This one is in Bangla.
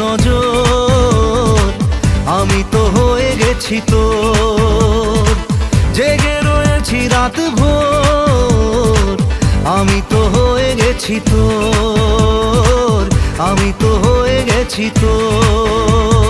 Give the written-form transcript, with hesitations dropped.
নজর, আমি তো হয়ে গেছি তোর। জেগে রয়েছি রাত ভোর, আমি তো হয়ে গেছি তোর, আমি তো হয়ে গেছি তোর।